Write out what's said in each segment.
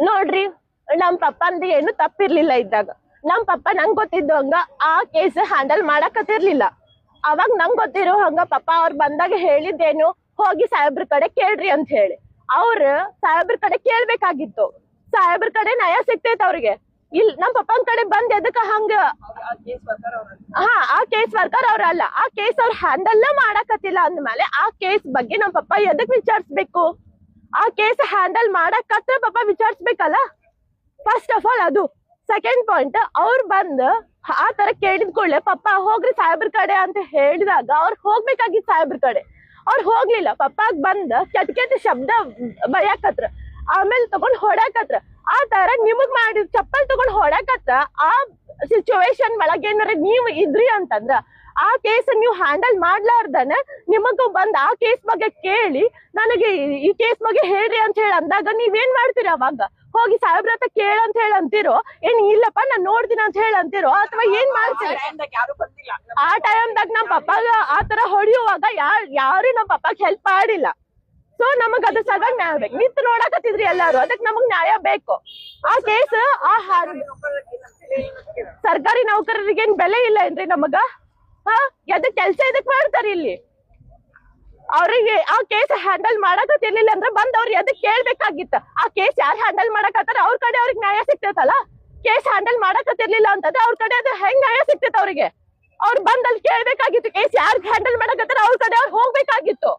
ನೋಡ್ರಿ, ನಮ್ ಪಪ್ಪಂದು ಏನು ತಪ್ಪಿರ್ಲಿಲ್ಲ ಇದ್ದಾಗ. ನಮ್ ಪಪ್ಪ ನಂಗ್ ಗೊತ್ತಿದ್ದು ಹಂಗ ಆ ಕೇಸ್ ಹ್ಯಾಂಡಲ್ ಮಾಡಕತ್ತಿರ್ಲಿಲ್ಲ. ಅವಾಗ ನಂಗ್ ಗೊತ್ತಿರೋ ಹಂಗ ಪಪ್ಪ ಅವ್ರು ಬಂದಾಗ ಹೇಳಿದ್ದೇನು, ಹೋಗಿ ಸಾಹೇಬ್ರ ಕಡೆ ಕೇಳ್ರಿ ಅಂತ ಹೇಳಿ. ಅವ್ರ ಸಾಹೇಬ್ರ ಕಡೆ ಕೇಳ್ಬೇಕಾಗಿತ್ತು. ಸಾಹೇಬ್ರ ಕಡೆ ನ್ಯಾಯ ಸಿಗ್ತೈತ್ ಅವ್ರಿಗೆ. ನಮ್ ಪಪ್ಪನ್ ಕಡೆ ಬಂದ್ ಎದಕ್ಕ ಹಂಗ? ಆ ಕೇಸ್ ವರ್ಕರ್ ಅವ್ರಲ್ಲ. ಆ ಕೇಸ್ ಅವ್ರ ಹ್ಯಾಂಡಲ್ ಮಾಡಕತ್ತಿಲ್ಲ ಅಂದ್ಮೇಲೆ ಆ ಕೇಸ್ ಬಗ್ಗೆ ನಮ್ ಪಪ್ಪ ಎದಕ್ ವಿಚಾರಿಸ್ಬೇಕು? ಆ ಕೇಸ್ ಹ್ಯಾಂಡಲ್ ಮಾಡಕತ್ರ ಪಪ್ಪ ವಿಚಾರಿಸ್ಬೇಕಲ್ಲ, ಫಸ್ಟ್ ಆಫ್ ಆಲ್ ಅದು. ಸೆಕೆಂಡ್ ಪಾಯಿಂಟ್, ಅವ್ರು ಬಂದ್ ಆ ತರ ಕೇಳಿದ ಕೂಡಲೇ ಪಪ್ಪ ಹೋಗ್ರಿ ಸಾಹೇಬ್ರ ಕಡೆ ಅಂತ ಹೇಳಿದಾಗ ಅವ್ರು ಹೋಗ್ಬೇಕಾಗಿತ್ತು ಸಾಹೇಬ್ರ ಕಡೆ. ಅವ್ರು ಹೋಗ್ಲಿಲ್ಲ. ಪಪ್ಪಾಗ್ ಬಂದ್ ಕೆಟ್ಟ ಶಬ್ದ ಬಯಕತ್ರ, ಆಮೇಲೆ ತಗೊಂಡ್ ಹೊಡಕತ್ರ. ಆ ತರ ನಿಮಗ್ ಮಾಡಿ ಚಪ್ಪಲ್ ತಗೊಂಡ್ ಹೊಡಕತ್ರ. ಆ ಸಿಚುವೇಶನ್ ಒಳಗೆ ಏನಾರ ನೀವ್ ಇದ್ರಿ ಅಂತಂದ್ರ ಆ ಕೇಸ್ ನೀವು ಹ್ಯಾಂಡಲ್ ಮಾಡ್ಲಾರ್ದನೆ ನಿಮಗೂ ಬಂದ್ ಆ ಕೇಸ್ ಬಗ್ಗೆ ಕೇಳಿ ನನಗೆ ಈ ಕೇಸ್ ಬಗ್ಗೆ ಹೇಳ್ರಿ ಅಂತ ಹೇಳಿ ಅಂದಾಗ ನೀವೇನ್ ಮಾಡ್ತೀರ? ಅವಾಗ ಹೋಗಿ ಸಾಹೇಬ್ರ ಹತ್ರ ಕೇಳ ಅಂತ ಹೇಳಿ ಅಂತಿರೋ, ಏನ್ ಇಲ್ಲಪ್ಪ ನಾನ್ ನೋಡ್ತೀನಿ ಅಂತ ಹೇಳಿ ಅಂತಿರೋ, ಅಥವಾ ಏನ್ ಮಾಡ್ತೀರಿ? ಆ ಟೈಮ್ದಾಗ ನಮ್ ಪಪ್ಪಾಗ ಆತರ ಹೊಡಿಯುವಾಗ ಯಾರು ನಮ್ ಪಪ್ಪಾಗ ಹೆಲ್ಪ್ ಮಾಡಿಲ್ಲ. ಸೊ ನಮಗ್ ಅದ್ರ ಸಲುವಾಗಿ ನ್ಯಾಯ ಬೇಕು. ನಿಂತು ನೋಡಕತ್ತಿದ್ರಿ ಎಲ್ಲಾರು, ಅದಕ್ ನಮಗ್ ನ್ಯಾಯ ಬೇಕು. ಆ ಕೇಸ್ ಸರ್ಕಾರಿ ನೌಕರರಿಗೆ ಏನ್ ಬೆಲೆ ಇಲ್ಲ ಏನ್ರಿ ನಮಗ? ಎದಕ್ ಕೆಲ್ಸ ಎದಕ್ ಮಾಡ್ತಾರ ಇಲ್ಲಿ? ಅವ್ರಿಗೆ ಆ ಕೇಸ್ ಹ್ಯಾಂಡಲ್ ಮಾಡಕತ್ತಿರ್ಲಿಲ್ಲ ಅಂದ್ರೆ ಬಂದ್ ಅವ್ರು ಎದಕ್ ಕೇಳ್ಬೇಕಾಗಿತ್ತ? ಆ ಕೇಸ್ ಯಾರು ಹ್ಯಾಂಡಲ್ ಮಾಡಕತ್ತಾರ ಅವ್ರ ಕಡೆ ಅವ್ರಿಗೆ ನ್ಯಾಯ ಸಿಗ್ತೈತಲ್ಲ. ಕೇಸ್ ಹ್ಯಾಂಡಲ್ ಮಾಡಕತ್ತಿರ್ಲಿಲ್ಲ ಅಂತಂದ್ರೆ ಅವ್ರ ಕಡೆ ಅದು ಹೆಂಗ್ ನ್ಯಾಯ ಸಿಗ್ತೈತೆ ಅವ್ರಿಗೆ? ಅವ್ರು ಬಂದ್ ಅಲ್ಲಿ ಕೇಳ್ಬೇಕಾಗಿತ್ತು. ಕೇಸ್ ಯಾರು ಹ್ಯಾಂಡಲ್ ಮಾಡಕತ್ತಾರ ಅವ್ರ ಕಡೆ ಅವ್ರು ಹೋಗ್ಬೇಕಾಗಿತ್ತು.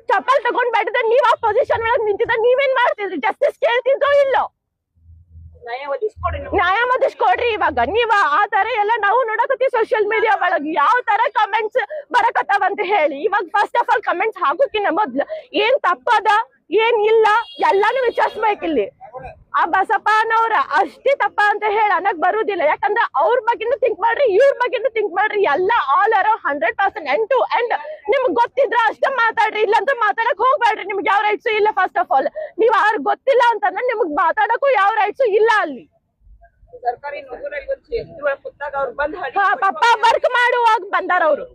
ಚಪ್ಪಲ್ ತಗೊಂಡ್ ಬೆಟ್ಟದ ನೀವ್ ಆ ಪೊಸಿಷನ್ ಒಳಗ್ ನಿಂತಿದ್ದ ನೀವೇನ್ ಮಾಡ್ತಿದ್ರಿ? ಜಸ್ಟಿಸ್ ಕೇಳ್ತಿದ್ರೋ ಇಲ್ಲೋ? ನ್ಯಾಯ ಒದಗಿಸ್ಕೊಡ್ರಿ. ಇವಾಗ ನೀವ ಆ ತರ ಎಲ್ಲ ನಾವು ನೋಡಕತ್ತೀವಿ ಸೋಷಿಯಲ್ ಮೀಡಿಯಾ ಒಳಗೆ ಯಾವ ತರ ಕಮೆಂಟ್ಸ್ ಬರಕತ್ತಾವಂತ ಹೇಳಿ. ಇವಾಗ ಫಸ್ಟ್ ಆಫ್ ಆಲ್ ಕಮೆಂಟ್ಸ್ ಹಾಕೋಕಿನ್ನ ಮೊದ್ಲು ಏನ್ ತಪ್ಪದ ಏನ್ ಇಲ್ಲ ಎಲ್ಲಾನು ವಿಚಾರಿಸ್ಬೇಕಿಲ್ಲಿ. ಆ ಬಸಪ್ಪನವ್ರ ಅಷ್ಟೇ ತಪ್ಪ ಅಂತ ಹೇಳಿ ಅನ್ನಕ್ ಬರುದಿಲ್ಲ. ಯಾಕಂದ್ರೆ ಅವ್ರ ಬಗ್ಗೆನು ಥಿಂಕ್ ಮಾಡ್ರಿ, ಇವ್ರ ಬಗ್ಗೆನು ಥಿಂಕ್ ಮಾಡ್ರಿ. ಎಲ್ಲ all around 100% end to end ನಿಮ್ಗ್ ಗೊತ್ತಿದ್ರ ಅಷ್ಟ ಮಾತಾಡ್ರಿ, ಇಲ್ಲಾಂದ್ರೆ ಮಾತಾಡಕ್ ಹೋಗ್ಬೇಡ್ರಿ. ನಿಮ್ಗೆ ಯಾವ ರೈಟ್ಸು ಇಲ್ಲ. ಫಸ್ಟ್ ಆಫ್ ಆಲ್ ನೀವ್ ಅವ್ರ ಗೊತ್ತಿಲ್ಲ ಅಂತಂದ್ರೆ ನಿಮ್ಗ್ ಮಾತಾಡಕ್ಕೂ ಯಾವ ರೈಟ್ಸು ಇಲ್ಲ ಅಲ್ಲಿ. ಪಪ್ಪ ವರ್ಕ್ ಮಾಡುವಾಗ ಬಂದಾರ ಅವ್ರು.